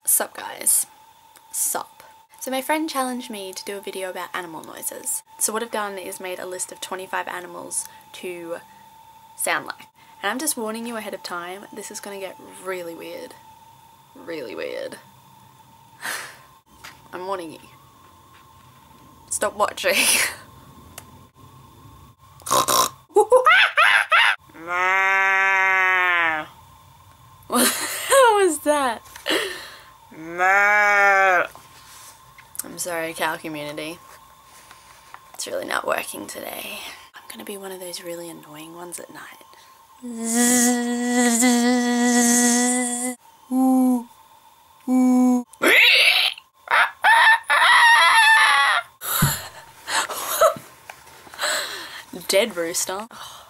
Sup guys, sup. So my friend challenged me to do a video about animal noises. So what I've done is made a list of 25 animals to sound like. And I'm just warning you ahead of time, this is gonna get really weird. Really weird. I'm warning you. Stop watching. What was that? I'm sorry, cow community. It's really not working today. I'm gonna be one of those really annoying ones at night. Dead rooster. Oh,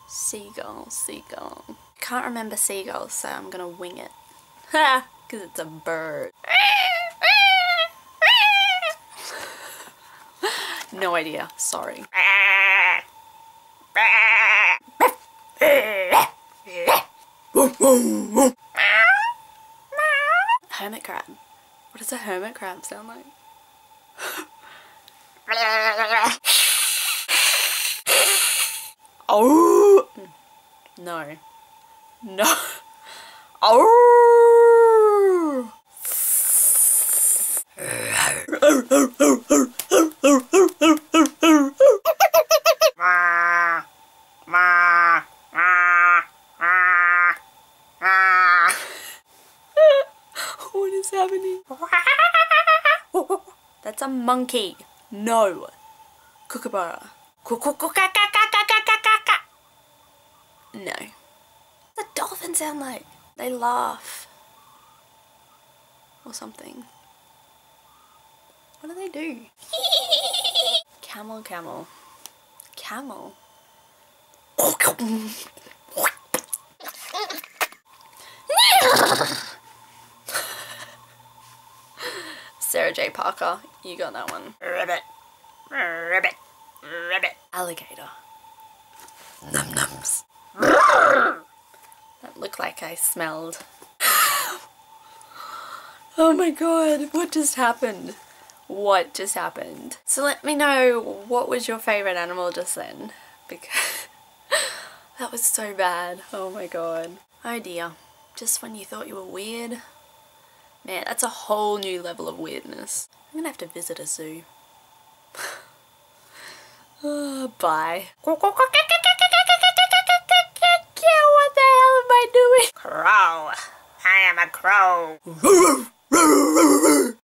seagull, seagull. Can't remember seagulls, so I'm gonna wing it. Ha! Because it's a bird. No idea, sorry. Hermit crab. What does a hermit crab sound like? Oh! No. No. Oh! What is happening? That's a monkey. No. Kookaburra. No. The dolphin sound like they laugh or something. What do they do? Camel, camel, camel. Sarah J. Parker, you got that one. Rabbit, rabbit, rabbit. Alligator. Num nums. That looked like I smelled. Oh my god, what just happened? What just happened? So let me know, what was your favourite animal just then? Because that was so bad. Oh my god. Oh dear. Just when you thought you were weird. Man, that's a whole new level of weirdness. I'm gonna have to visit a zoo. Bye. What the hell am I doing? Crow. I am a crow.